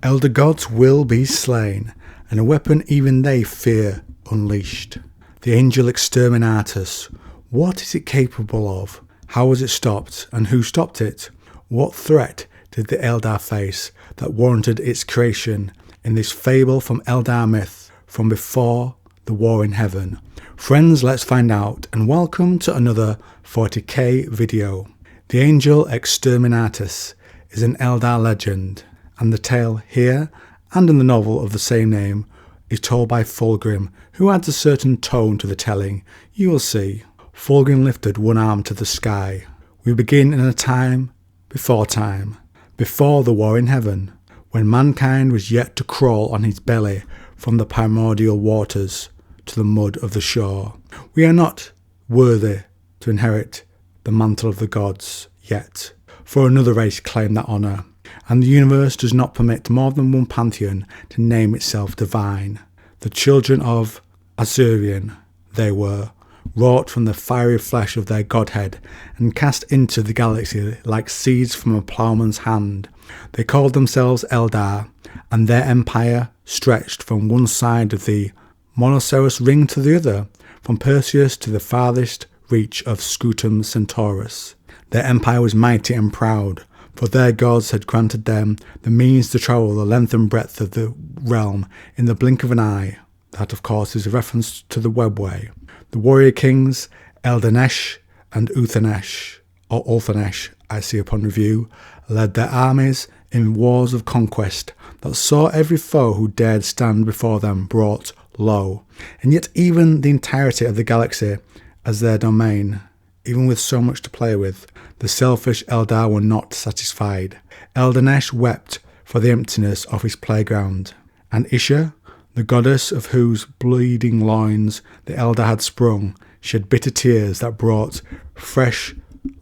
Elder gods will be slain, and a weapon even they fear unleashed. The angel Exterminatus. What is it capable of? How was it stopped, and who stopped it? What threat did the Eldar face that warranted its creation in this fable from Eldar myth from before the war in heaven? Friends, let's find out, and welcome to another 40k video. The angel Exterminatus is an Eldar legend, and the tale here and in the novel of the same name is told by Fulgrim, who adds a certain tone to the telling. You will see. Fulgrim lifted one arm to the sky. We begin in a time, before the war in heaven, when mankind was yet to crawl on his belly from the primordial waters to the mud of the shore. We are not worthy to inherit the mantle of the gods yet, for another race claimed that honour, and the universe does not permit more than one pantheon to name itself divine. The children of Azurian they were, wrought from the fiery flesh of their godhead, and cast into the galaxy like seeds from a ploughman's hand. They called themselves Eldar, and their empire stretched from one side of the Monoceros ring to the other, from Perseus to the farthest reach of Scutum Centaurus. Their empire was mighty and proud, for their gods had granted them the means to travel the length and breadth of the realm in the blink of an eye. That, of course, is a reference to the webway. The warrior kings, Eldanesh and Uthanesh, or Ulthanesh, I see upon review, led their armies in wars of conquest that saw every foe who dared stand before them brought low, and yet even the entirety of the galaxy as their domain. Even with so much to play with, the selfish Eldar were not satisfied. Eldanesh wept for the emptiness of his playground, and Isha, the goddess of whose bleeding loins the Eldar had sprung, shed bitter tears that brought fresh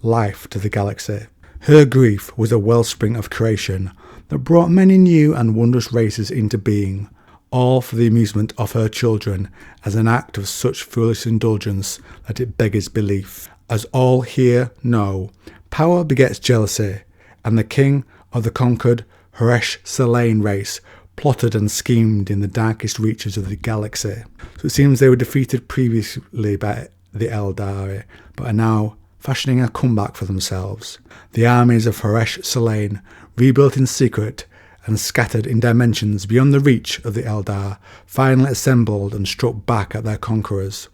life to the galaxy. Her grief was a wellspring of creation that brought many new and wondrous races into being, all for the amusement of her children, as an act of such foolish indulgence that it beggars belief. As all here know, power begets jealousy, and the king of the conquered Heresh-Salain race plotted and schemed in the darkest reaches of the galaxy. So it seems they were defeated previously by the Aeldari, but are now fashioning a comeback for themselves. The armies of Heresh-Salain, rebuilt in secret and scattered in dimensions beyond the reach of the Eldar, finally assembled and struck back at their conquerors.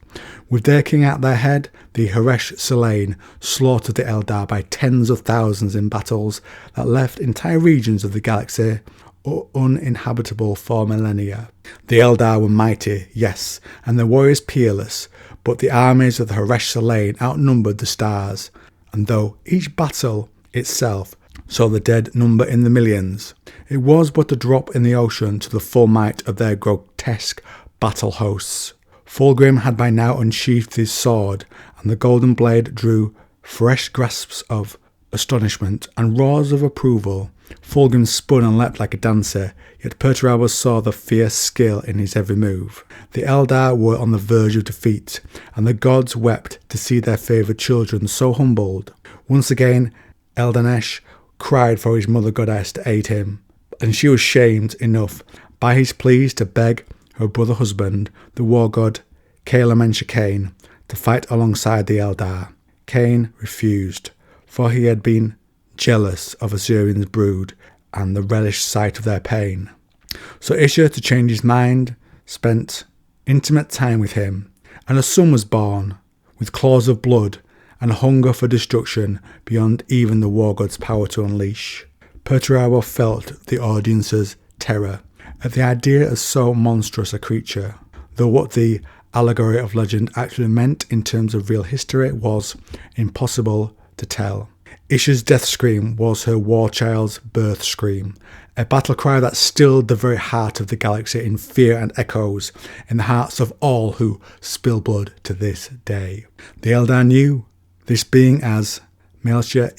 With their king at their head, the Heresh-Salain slaughtered the Eldar by tens of thousands in battles that left entire regions of the galaxy uninhabitable for millennia. The Eldar were mighty, yes, and their warriors peerless, but the armies of the Heresh-Salain outnumbered the stars, and though each battle itself saw the dead number in the millions, it was but a drop in the ocean to the full might of their grotesque battle hosts. Fulgrim had by now unsheathed his sword, and the golden blade drew fresh gasps of astonishment and roars of approval. Fulgrim spun and leapt like a dancer, yet Perturabo saw the fierce skill in his every move. The Eldar were on the verge of defeat, and the gods wept to see their favoured children so humbled. Once again, Eldanesh cried for his mother goddess to aid him, and she was shamed enough by his pleas to beg her brother husband, the war god Cain, to fight alongside the Eldar. Cain refused, for he had been jealous of Azurian's brood and the relished sight of their pain. So Isha, to change his mind, spent intimate time with him, and a son was born, with claws of blood and a hunger for destruction beyond even the war god's power to unleash. Perturabo felt the audience's terror at the idea of so monstrous a creature, though what the allegory of legend actually meant in terms of real history was impossible to tell. Isha's death scream was her war child's birth scream, a battle cry that stilled the very heart of the galaxy in fear and echoes in the hearts of all who spill blood to this day. The Eldar knew this being as Melia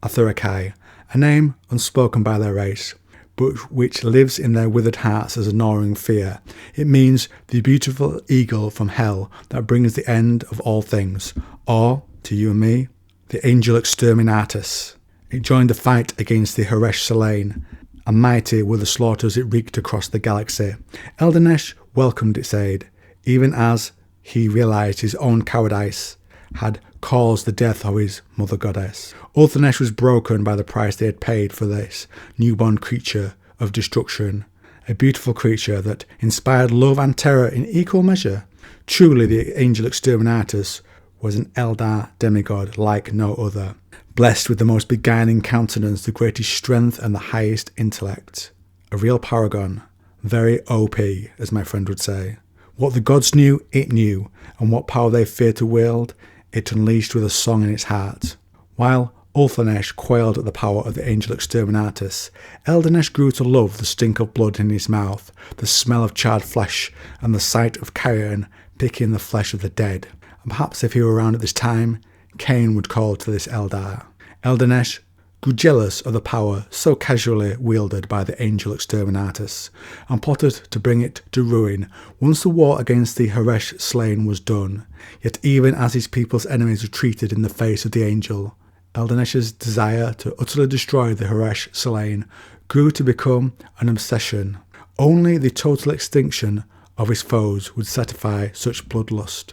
Aurai, a name unspoken by their race, but which lives in their withered hearts as a gnawing fear. It means the beautiful eagle from hell that brings the end of all things, or, to you and me, the angel Exterminatus. It joined the fight against the Heresh-Salain and mighty were the slaughters it wreaked across the galaxy. Eldanesh welcomed its aid, even as he realised his own cowardice had caused the death of his mother goddess. Ulthanesh was broken by the price they had paid for this newborn creature of destruction, a beautiful creature that inspired love and terror in equal measure. Truly, the angel Exterminatus was an Eldar demigod like no other, blessed with the most beguiling countenance, the greatest strength, and the highest intellect. A real paragon, very OP, as my friend would say. What the gods knew, it knew, and what power they feared to wield, it unleashed with a song in its heart. While Ulthanesh quailed at the power of the angel Exterminatus, Eldanesh grew to love the stink of blood in his mouth, the smell of charred flesh, and the sight of carrion picking the flesh of the dead. And perhaps if he were around at this time, Cain would call to this Eldar. Eldanesh grew jealous of the power so casually wielded by the angel Exterminatus, and plotted to bring it to ruin once the war against the Heresh-Salain was done. Yet even as his people's enemies retreated in the face of the angel, Eldanesh's desire to utterly destroy the Heresh-Salain grew to become an obsession. Only the total extinction of his foes would satisfy such bloodlust,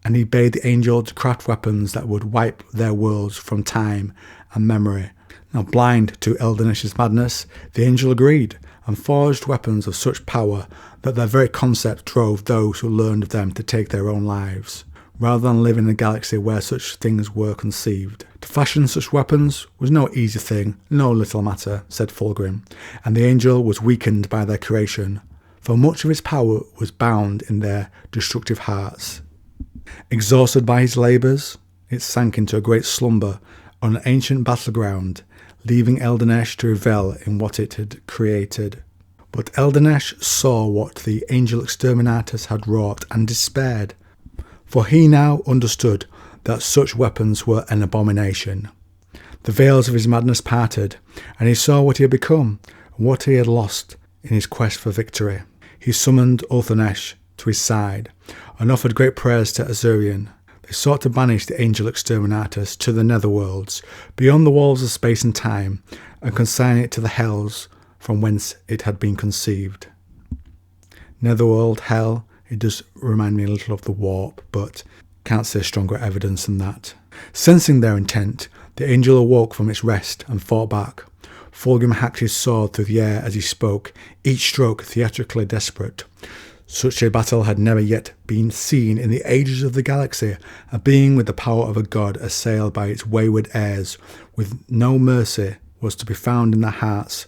and he bade the angel to craft weapons that would wipe their worlds from time and memory. Now, blind to Eldanesh's madness, the angel agreed, and forged weapons of such power that their very concept drove those who learned of them to take their own lives, rather than live in a galaxy where such things were conceived. To fashion such weapons was no easy thing, no little matter, said Fulgrim, and the angel was weakened by their creation, for much of his power was bound in their destructive hearts. Exhausted by his labours, it sank into a great slumber on an ancient battleground, leaving Eldanesh to revel in what it had created. But Eldanesh saw what the angel Exterminatus had wrought and despaired, for he now understood that such weapons were an abomination. The veils of his madness parted, and he saw what he had become, and what he had lost in his quest for victory. He summoned Ulthanesh to his side, and offered great prayers to Azurian. They sought to banish the angel Exterminatus to the netherworlds, beyond the walls of space and time, and consign it to the hells from whence it had been conceived. Netherworld, hell, it does remind me a little of the warp, but can't say stronger evidence than that. Sensing their intent, the angel awoke from its rest and fought back. Fulgrim hacked his sword through the air as he spoke, each stroke theatrically desperate. Such a battle had never yet been seen in the ages of the galaxy. A being with the power of a god assailed by its wayward heirs, with no mercy was to be found in their hearts,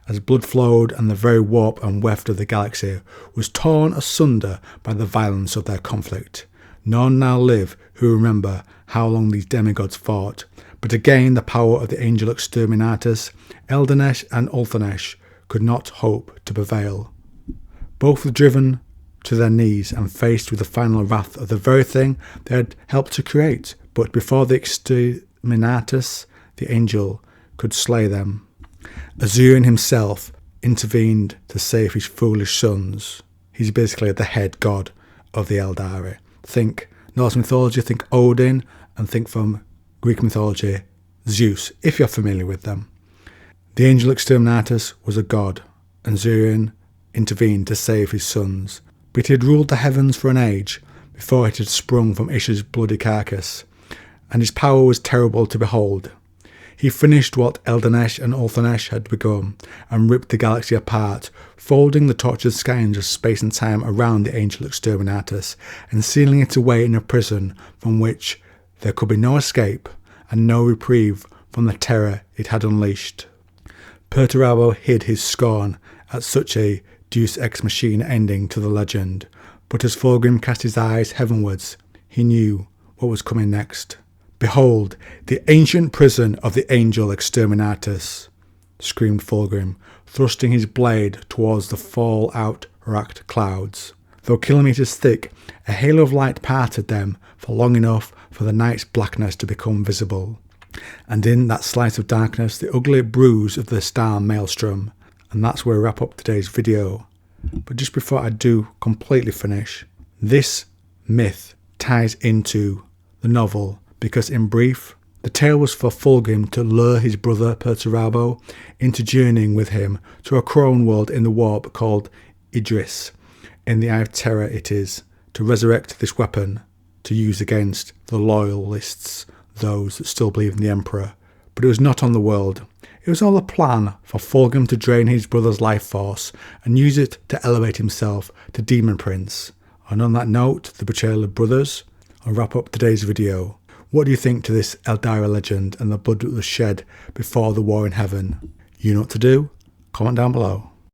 as blood flowed and the very warp and weft of the galaxy was torn asunder by the violence of their conflict. None now live who remember how long these demigods fought, but again the power of the angel Exterminatus, Eldanesh and Ulthanesh could not hope to prevail. Both were driven to their knees and faced with the final wrath of the very thing they had helped to create, but before the Exterminatus, the angel, could slay them, Azurian himself intervened to save his foolish sons. He's basically the head god of the Aeldari. Think Norse mythology, think Odin, and think from Greek mythology, Zeus, if you're familiar with them. The angel Exterminatus was a god, and Azurian intervened to save his sons, but he had ruled the heavens for an age before it had sprung from Ish's bloody carcass, and his power was terrible to behold. He finished what Eldanesh and Ulthanesh had begun, and ripped the galaxy apart, folding the tortured skeins of space and time around the angel Exterminatus, and sealing it away in a prison from which there could be no escape, and no reprieve from the terror it had unleashed. Perturabo hid his scorn at such a Deus Ex Machina ending to the legend, but as Fulgrim cast his eyes heavenwards, he knew what was coming next. "Behold, the ancient prison of the angel Exterminatus," screamed Fulgrim, thrusting his blade towards the fall-out racked clouds. Though kilometres thick, a halo of light parted them for long enough for the night's blackness to become visible, and in that slice of darkness the ugly bruise of the star Maelstrom. And that's where we wrap up today's video. But just before I do completely finish, this myth ties into the novel because in brief, The tale was for Fulgrim to lure his brother Perturabo into journeying with him to a crone world in the warp called Idris. In the Eye of Terror it is, to resurrect this weapon to use against the loyalists, those that still believe in the Emperor. But it was not on the world. It was all a plan for Fulgrim to drain his brother's life force and use it to elevate himself to Demon Prince. And on that note, the betrayal of brothers, I'll wrap up today's video. What do you think to this Eldari legend and the blood that was shed before the war in heaven? You know what to do? Comment down below.